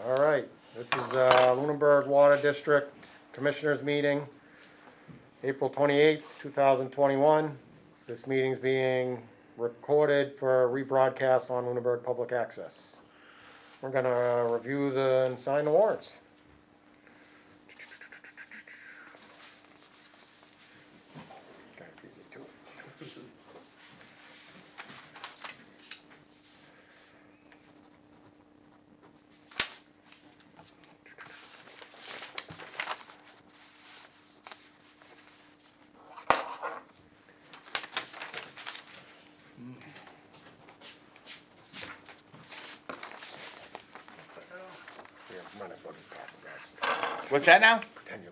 All right, this is Lunenburg Water District Commissioners Meeting, April 28th, 2021. This meeting's being recorded for rebroadcast on Lunenburg Public Access. We're gonna review and sign the warrants. Guys beat me to it. Yeah, might as well just pass it, guys. What's that now? Pretend you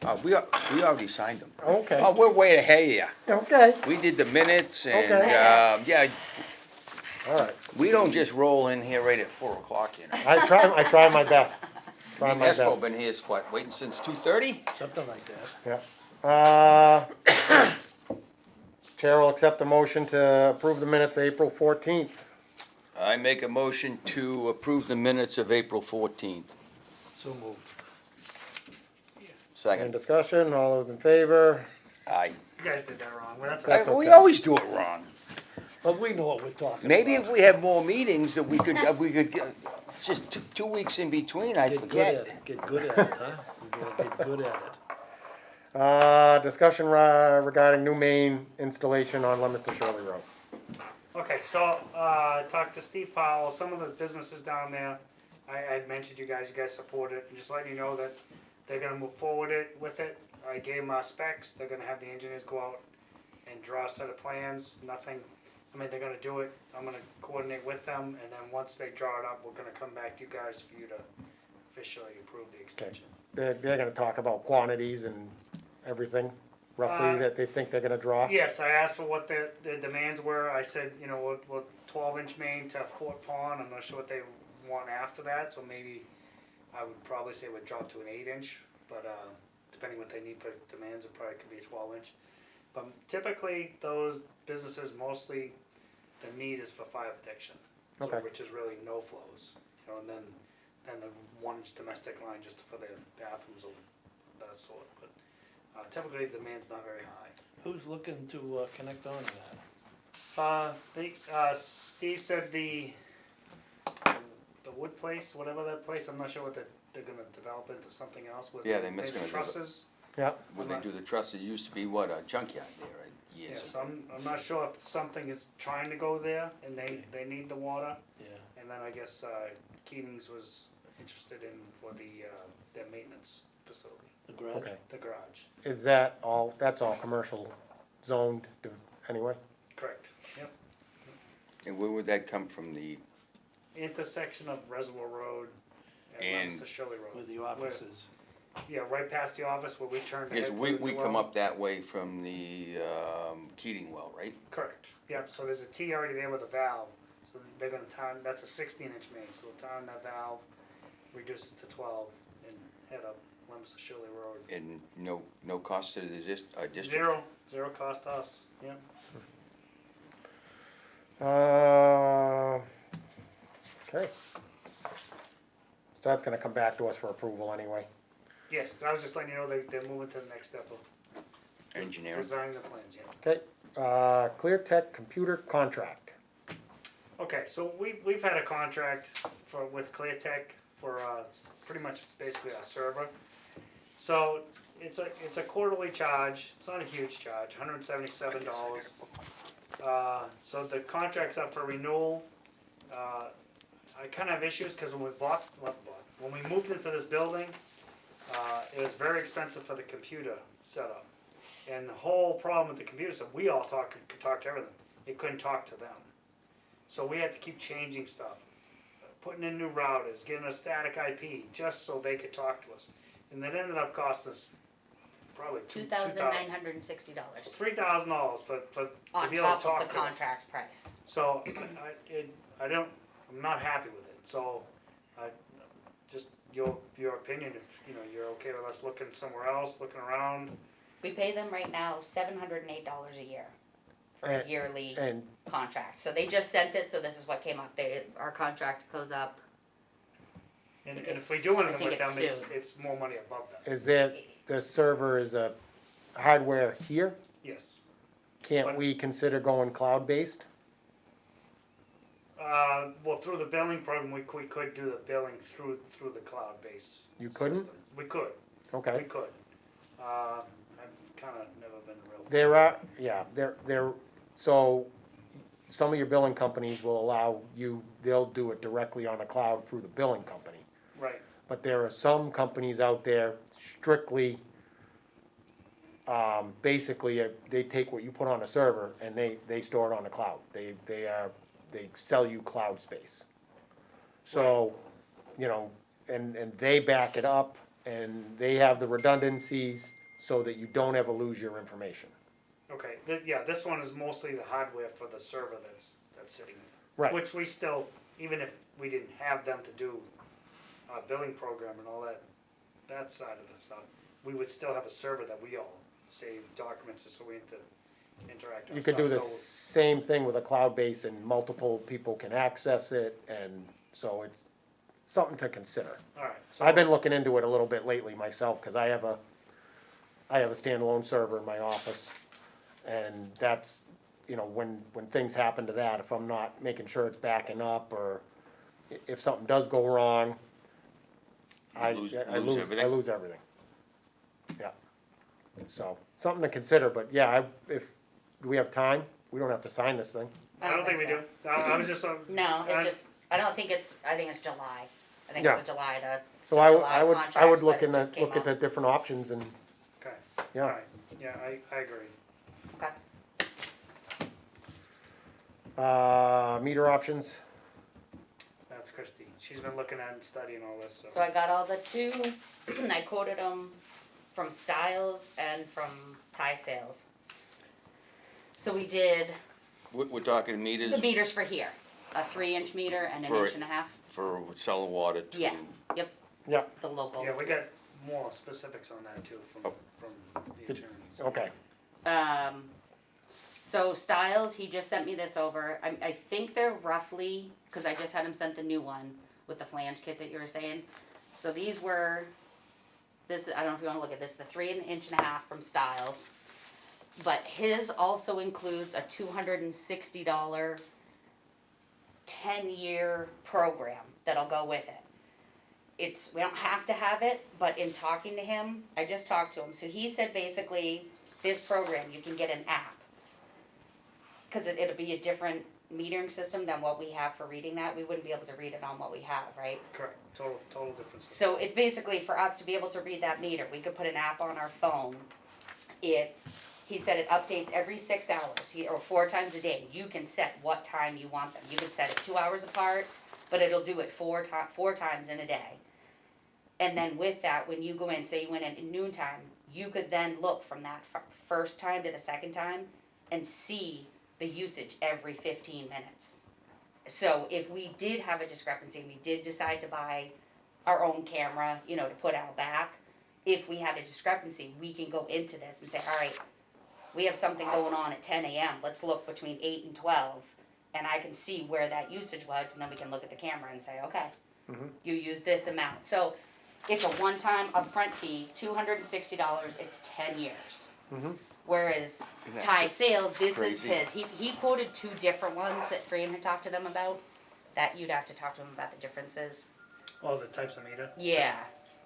got We already signed them. it. Okay, Oh, we're way ahead of you. okay, We did the minutes and, Okay. yeah, all right. we don't just roll in here right at 4 o'clock, you know. I try my best. Try my best. Espo been here, what, waiting since 2:30? Something like that. Yeah. Chair will accept a motion to approve the minutes April 14th. I make a motion to approve the minutes of April 14th. So moved. Any Second. discussion? All those in favor? Aye. You guys did that wrong, well, that's all That's right. We okay. always do it wrong. But we know what we're talking Maybe if about. we have more meetings that we could get, just 2 weeks in between, I Get good at forget. it, get good at it, huh? We gotta get good at it. Discussion regarding new main installation on Leominster Shirley Road. Okay, so, talked to Steve Powell, some of the businesses down there, I mentioned you guys support it, and just letting you know that they're gonna move forward with it. I gave them specs, they're gonna have the engineers go out and draw a set of plans, nothing, I mean, they're gonna do it, I'm gonna coordinate with them, and then once they draw it up, we're gonna come back to you guys for you to officially approve the extension. They're gonna talk about quantities and everything roughly that they think they're gonna draw. Yes, I asked for what the demands were, I said, you know, what 12-inch main to Fort Pond, I'm not sure what they want after that, so maybe I would probably say we'd drop to an 8-inch, but, depending what they need for demands, it probably could be a 12-inch. But typically, those businesses mostly, the need is for fire protection, so, Okay. which is really no flows, you know, and then the 1-inch domestic line just for their bathrooms or that sort, but, typically, the demand's not very high. Who's looking to connect on to that? Steve said the wood place, whatever that place, I'm not sure what they're gonna develop into something else with. Yeah, they must maybe gonna do it. trusses. Yeah, When they do the trust, it used to be what, a junkyard there, right? Yeah, Years so ago. I'm not sure if something is trying to go there and they need the water. Yeah. And then I guess, Keating's was interested in for their maintenance facility, The garage? okay. the garage. Is that all, that's all commercial zoned anyway? Correct, yep. And where would that come from, the, Intersection of Reservoir Road and And- Leominster Shirley Road. Where the office is. Yeah, right past the office where we turned to head because to we the new come well. up that way from the Keating well, right? Correct, yep, so there's a T already there with a valve, so they're gonna turn, that's a 16-inch main, so they'll turn that valve, reduce it to 12, and head up Leominster Shirley Road. And no cost to the district? Zero cost us, yep. Okay. So that's gonna come back to us for approval anyway. Yes, I was just letting you know they're moving to the next step of Engineering? designing the plans, yeah. Okay, Clear Tech computer contract. Okay, so we've had a contract with ClearTech for, pretty much basically our server. So it's a quarterly charge, it's not a huge charge, $177. So the contract's up for renewal. I kinda have issues, cause when we moved into this building, it was very expensive for the computer setup. And the whole problem with the computer setup, we all could talk to everything, it couldn't talk to them. So we had to keep changing stuff, putting in new routers, getting a static IP, just so they could talk to us. And that ended up costing us probably $2,960 $3,000 for to on be able to top talk of the to them. contract price. So I'm not happy with it. So just your opinion, if you know you're okay with us looking somewhere else, looking around. We pay them right now $708 a year for a yearly And contract. So they just sent it, so this is what came up. Our contract goes up And if we do anything think with it's them, soon. it's more money above that. Is there, the server is a hardware here? Yes. Can't But- we consider going cloud-based? Well, through the billing program, we could do the billing through the cloud-based You couldn't? system. We could, we Okay. could. I've kinda never been real. There are, yeah, so some of your billing companies will allow you, they'll do it directly on the cloud through the billing company. Right, But there are some companies out there strictly, basically, they take what you put on a server and they store it on the cloud. They sell you cloud space. So, you know, and they back it up and they have the redundancies so that you don't ever lose your information. okay, yeah, this one is mostly the hardware for the server that's sitting there. Right. Which we still, even if we didn't have them to do our billing program and all that side of the stuff, we would still have a server that we all save documents so we have to interact. You could do the So- same thing with a cloud base and multiple people can access it, and so it's something to consider. All right, so. I've been looking into it a little bit lately myself, cause I have a standalone server in my office. And that's, you know, when things happen to that, if I'm not making sure it's backing up, or if something does go wrong, I Lose lose everything? everything. Yeah. So, something to consider, but yeah, do we have time? We don't have to sign this thing. I don't think we so. do. I was just, No, I- it just, I don't think I think it's July. I think Yeah. it's a July to, So to I July would contract, look but in it the, just came look at the up. different options and, okay, yeah. alright, yeah, I agree. Okay. Meter options, That's Christie. She's been looking at and studying all this, So I got all the two, I quoted them from Styles and from Tie Sales. So we did We're talking meters the meters for here, a 3-inch meter and an For- inch and a half. for selling water to. Yeah, yep, yeah, the local. Yeah, we got more specifics on that too from the Did- attorneys. okay. So Styles, he just sent me this over. I think they're roughly, because I just had him sent the new one with the flange kit that you were saying. So these were, this, I don't know if you want to look at this, the 3 and the inch and a half from Styles. But his also includes a $260 10-year program that'll go with it. We don't have to have it, but in talking to him, I just talked to him. So he said basically, this program, you can get an app. Cause it'll be a different metering system than what we have for reading that. We wouldn't be able to read it on what we have, right? Correct, total difference. So it's basically for us to be able to read that meter, we could put an app on our phone. He said it updates every 6 hours, or 4 times a day. You can set what time you want them. You could set it 2 hours apart, but it'll do it 4 times in a day. And then with that, when you go in, say you went in at noontime, you could then look from that first time to the second time and see the usage every 15 minutes. So if we did have a discrepancy, we did decide to buy our own camera, to put out back, if we had a discrepancy, we can go into this and say, all right, we have something going on at 10 a.m., let's look between 8 and 12, and I can see where that usage was, and then we can look at the camera and say, okay, you use this amount. So it's a one-time upfront fee, $260, it's 10 years. Whereas Isn't that Ty Sales, this is crazy? his, he quoted 2 different ones that Fran had talked to them about, that you'd have to talk to him about the differences. Oh, the types of meter? Yeah,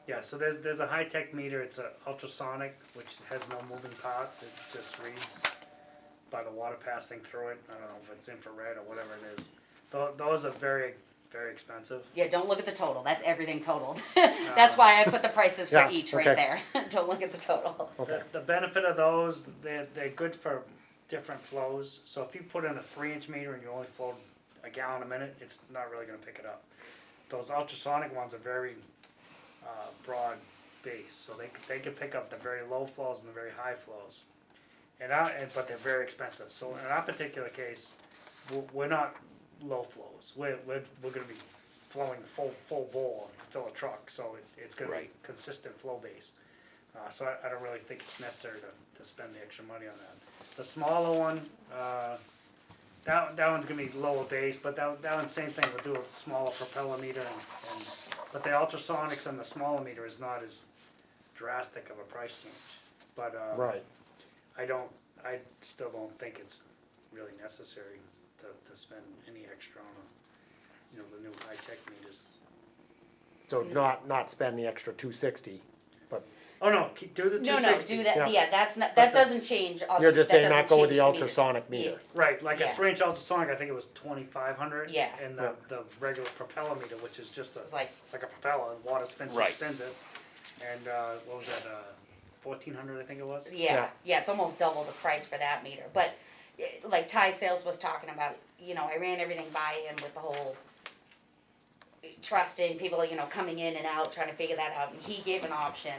Yeah, so there's a high-tech meter, it's a ultrasonic, which has no moving parts, it just reads by the water passing through it, I don't know if it's infrared or whatever it is. Those are very, very expensive. yeah, don't look at the total, that's everything totaled. That's why I put the prices for Yeah, each right okay. there, don't look at the total. Okay, The benefit of those, they're good for different flows, so if you put in a 3-inch meter and you only flow a gallon a minute, it's not really gonna pick it up. Those ultrasonic ones are very broad base, so they can pick up the very low flows and the very high flows. But they're very expensive, so in our particular case, we're not low flows, we're gonna be flowing full bowl to fill a truck, so it's gonna be Right. consistent flow base. So I don't really think it's necessary to spend the extra money on that. The smaller one, that one's gonna be lower base, but that one, same thing, we'll do a smaller propeller meter and But the ultrasonics and the smaller meter is not as drastic of a price change. But, Right, I still don't think it's really necessary to spend any extra on, the new high-tech meters. so not spend the extra 260, but Oh, no, do the No, 260. do that, Yeah. yeah, that's not, that doesn't change. you're just that saying not doesn't go with the change meter. ultrasonic meter. Right, like Yeah. a 3-inch ultrasonic, I think it was 2,500. Yeah. And Yeah. the regular propeller meter, which is just It's a, like- like a propeller, water spins Right. it, spins it. And, what was that, 1,400, I think it was? Yeah, yeah, it's almost double the price for that meter, but like Ty Sales was talking about, I ran everything by him with the whole trusting people, coming in and out, trying to figure that out, and he gave an option,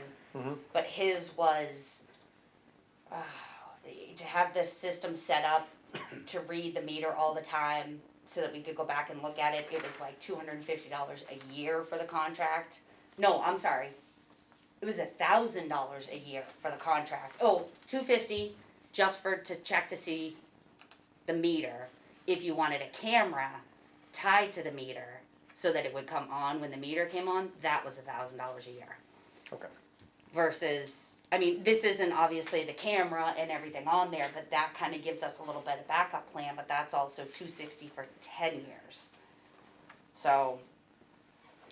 but his was to have this system set up to read the meter all the time so that we could go back and look at it. It was like $250 a year for the contract. No, I'm sorry. It was $1,000 a year for the contract. Oh, $250 just to check to see the meter. If you wanted a camera tied to the meter so that it would come on when the meter came on, that was $1,000 a year. Okay. Versus, I mean, this isn't obviously the camera and everything on there, but that kind of gives us a little bit of backup plan. But that's also $260 for 10 years. So,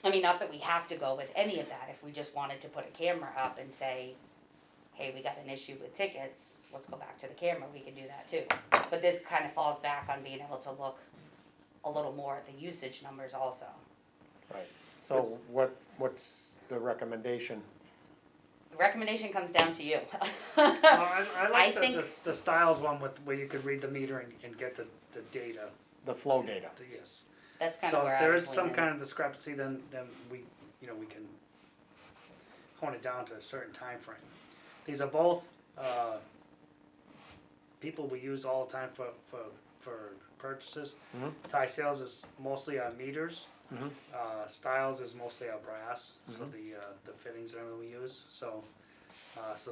I mean, not that we have to go with any of that. If we just wanted to put a camera up and say, hey, we got an issue with tickets, let's go back to the camera, we could do that too. But this kind of falls back on being able to look a little more at the usage numbers also. Right, so what's the recommendation? The recommendation comes down to you. Well, I like I think- the Styles one where you could read the meter and get the data, The flow data. yes. That's kind So of where if I there was is some leaning. kind of discrepancy, then we can hone it down to a certain time frame. These are both, people we use all the time for purchases. Ty Sales is mostly our meters. Styles is mostly our brass, so the fittings and everything we use, so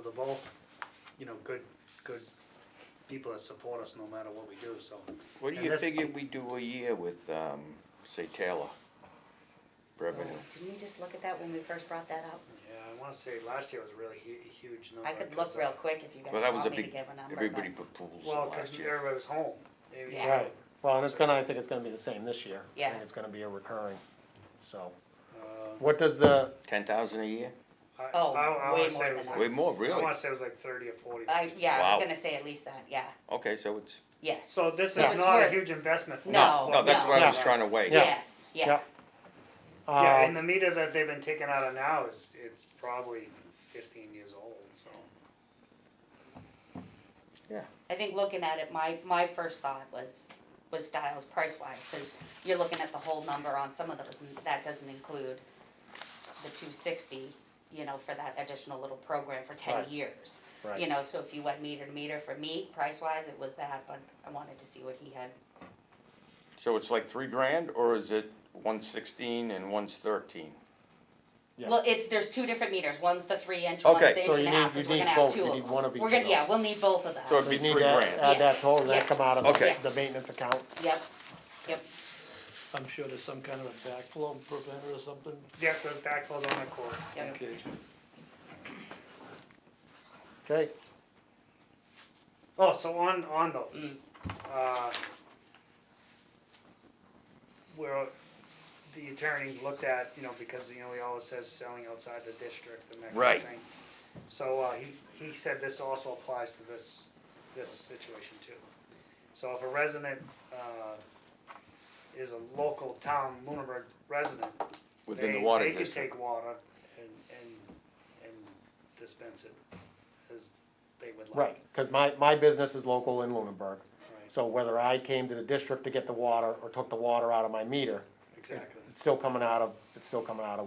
they're both, good people that support us no matter what we do, so. What do And you this- figure we do a year with, say Taylor revenue? Didn't we just look at that when we first brought that up? Yeah, I wanna say last year was a really huge number. I could 'cause, look real quick if you guys Well, that was want a me to big, give a number. everybody but- put pools Well, cause last year. everybody was home. Yeah. Right, well, and I think it's gonna be the same this year. I Yeah. think it's gonna be a recurring, so. Uh, What does, 10,000 a year? Oh, I way wanna say more it than was that. like- Way more, I really? wanna say it was like 30 or 40. I was Wow. gonna say at least that, yeah, Okay, so it's, yes. So this So is it's not a worth- huge investment for No, no, that's what I was Yeah. trying to weigh. Yeah. Yes, yeah, Yeah. Yeah, Uh, and the meter that they've been taking out of now it's probably 15 years old, so. I think looking at it, my first thought was Styles price wise, cause you're looking at the whole number on some of those, and that doesn't include the $260, for that additional little program for 10 Right. years. Right. So if you went meter to meter, for me, price wise, it was that, but I wanted to see what he had. So it's like 3 grand, or is it 116 and one's 13? yes. Well, there's two different meters, one's the 3-inch, Okay. one's the So inch you and a half, need- 'cause you we're need gonna have both. two You of need them. one of each We're gonna, of yeah, those. we'll need both of that. So it'd So be you need 3 to grand. add that Yes. total, Yeah. that come out of Okay. the maintenance account. Yep, yep, I'm sure there's some kind of a backflow preventer or something. Yeah, the backflow's on my cord. yep. Okay. Okay, Oh, so on those, where the attorney looked at, because, he always says selling outside the district and that kind Right. of thing. So, he said this also applies to this situation too. So if a resident, is a local town Lunenburg resident, Within the water they could district. take water and dispense it as they would like. right, cause my business is local in Lunenburg, Right, so whether I came to the district to get the water or took the water out of my meter, exactly. it's still coming out of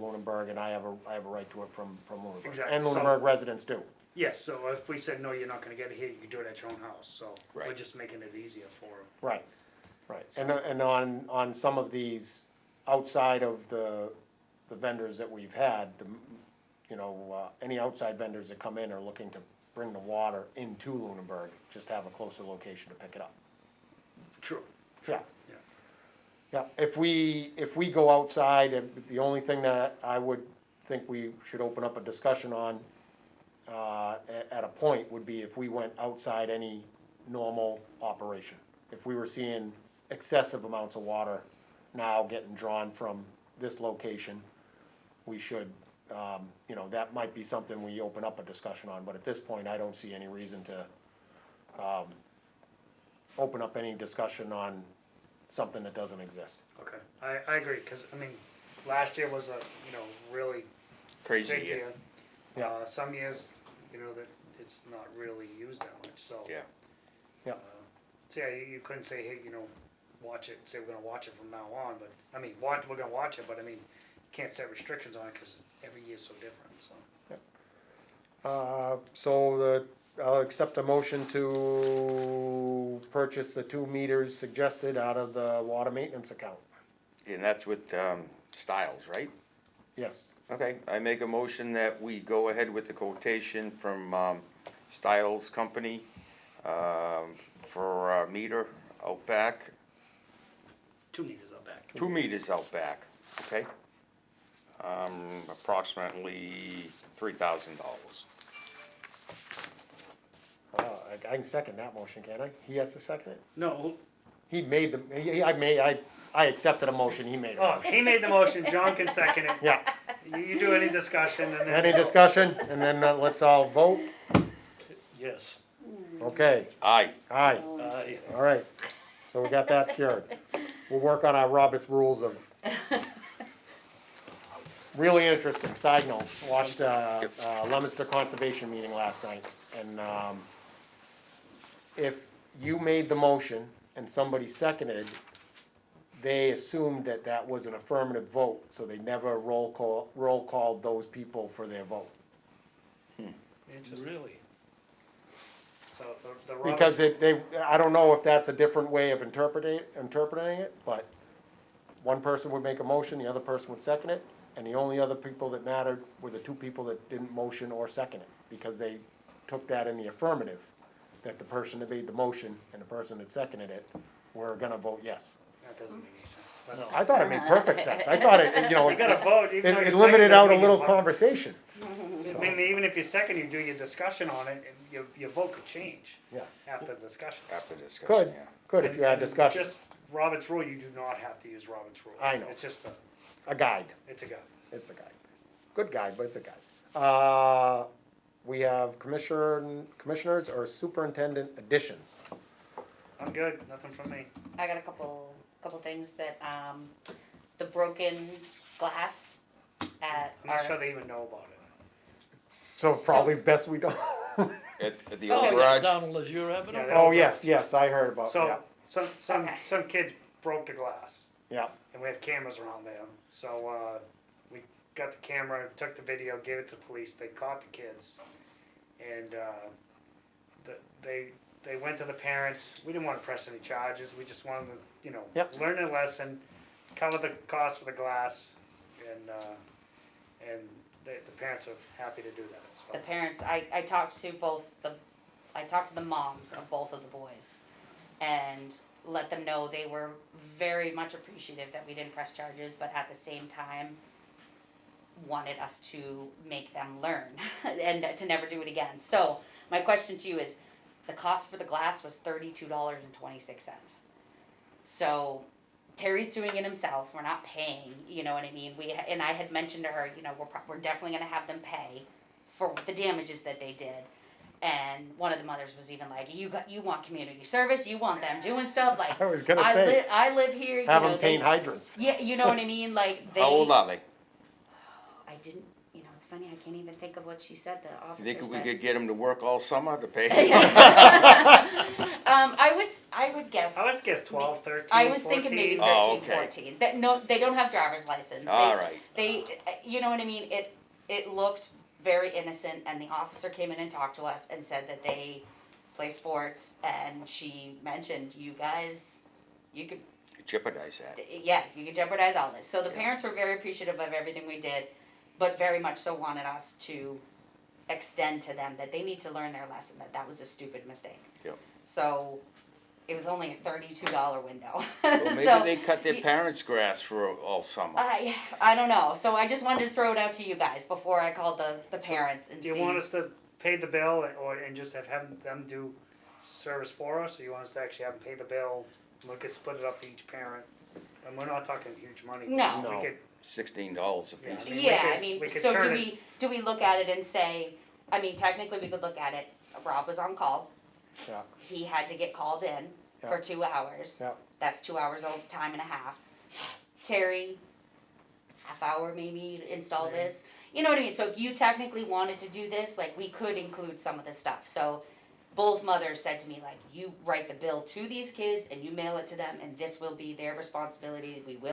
Lunenburg, and I have a right to it from Lunenburg. Exactly. And So- Lunenburg residents do. Yes, so if we said, no, you're not gonna get it here, you can do it at your own house, so we're Right. just making it easier for them. Right, right, and on some of these, outside of the vendors that we've had, any outside vendors that come in are looking to bring the water into Lunenburg, just have a closer location to pick it up. True. Yeah. Yeah. Yeah, if we go outside, the only thing that I would think we should open up a discussion on, at a point, would be if we went outside any normal operation. If we were seeing excessive amounts of water now getting drawn from this location, we should, that might be something we open up a discussion on, but at this point, I don't see any reason to, open up any discussion on something that doesn't exist. Okay, I agree, cause I mean, last year was a, really Crazy big year. year. Yeah. Some years, that it's not really used that much, so. Yeah. Yeah. So yeah, you couldn't say, hey, watch it, say we're gonna watch it from now on, but, I mean, we're gonna watch it, but I mean, you can't set restrictions on it, cause every year's so different, so. I'll accept the motion to purchase the 2 meters suggested out of the water maintenance account. And that's with, Styles, right? Yes. Okay, I make a motion that we go ahead with the quotation from, Styles Company, for a meter out back, 2 meters out back. 2 meters out back, okay? Approximately $3,000. I can second that motion, can't I? He has to second it? No, He made I accepted a motion, he made oh, it. he made the motion, John can second it. Yeah, You do any discussion and then. any discussion, and then let's all vote? Yes. Okay, Aye, aye, Aye. all right, so we got that cured. We'll work on our Robert's rules of. Really interesting, side note, watched, Leominster Conservation meeting last night, and, if you made the motion and somebody seconded, they assumed that that was an affirmative vote, so they never roll called those people for their vote. Interesting. Really? So the Because I don't know if that's a different way of interpreting it, but one person would make a motion, the other person would second it, and the only other people that mattered were the 2 people that didn't motion or second it, because they took that in the affirmative, that the person that made the motion and the person that seconded it were gonna vote yes. That doesn't make any sense. But No. I thought it made perfect sense, I thought it, You gotta vote. even though it you limited second out a doesn't mean little you vote. conversation. I mean, even if you second, you do your discussion on it, and your vote could change Yeah, after the discussion. after discussion, could, yeah. could if you had And discussion, Just Robert's rule, you do not have to use Robert's rule. I know. It's just a guide. it's a guide. It's a guide. Good guide, but it's a guide. We have commissioners or superintendent additions. I'm good, nothing from me. I got a couple things that, the broken glass at I'm our. not sure they even know about it. So probably best we don't. At the Okay. old Oh, garage, Down in Leisure Avenue? Yeah, Oh, yes, I heard about, So, yeah, some Okay. kids broke the glass, yeah. and we have cameras around there. So, we got the camera, took the video, gave it to the police, they caught the kids. And, they went to the parents, we didn't wanna press any charges, we just wanted to, Yep. learn their lesson, cover the cost for the glass, and the parents are happy to do that, so. The parents, I talked to I talked to the moms of both of the boys and let them know they were very much appreciative that we didn't press charges, but at the same time wanted us to make them learn and to never do it again. So my question to you is, the cost for the glass was $32.26. So Terry's doing it himself. We're not paying. You know what I mean? And I had mentioned to her, we're definitely going to have them pay for the damages that they did. And one of the mothers was even like, you want community service? You want them doing stuff like? I was gonna say, I live here. have you them know, paint hydrants. Yeah, you know what I mean. Like they. how old are they? I didn't. It's funny. I can't even think of what she said. The You officer think we said. could get them to work all summer to pay? I would guess. I was guess 12, 13, I was 14. thinking maybe 13, Oh, okay. 14. That no, they don't have driver's license. All right. They, you know what I mean. It looked very innocent, and the officer came in and talked to us and said that they play sports, and she mentioned you guys, you could, Jeopardize that. yeah, you could jeopardize all this. So the parents were very appreciative of everything we did, but very much so wanted us to extend to them that they need to learn their lesson, that was a stupid mistake. Yep. So it was only a $32 window. Well, maybe So, they cut their y- parents' grass for all summer. I don't know, so I just wanted to throw it out to you guys before I called the parents and Do you see. want us to pay the bill and just have them do service for us, or you want us to actually have them pay the bill? And we could split it up to each parent, and we're not talking huge money. No. We No. could, $16 a Yeah, piece. I mean, we Yeah, could- I mean, we could so turn do it- do we look at it and say, I mean, technically we could look at it, Rob was on call, Yeah, he had to get called in for Yeah. 2 hours. yeah, That's 2 hours of time and a half. Terry, half hour maybe to install Yeah. this. You know what I mean? So if you technically wanted to do this, like, we could include some of the stuff. So both mothers said to me, like, you write the bill to these kids and you mail it to them, and this will be their responsibility. We will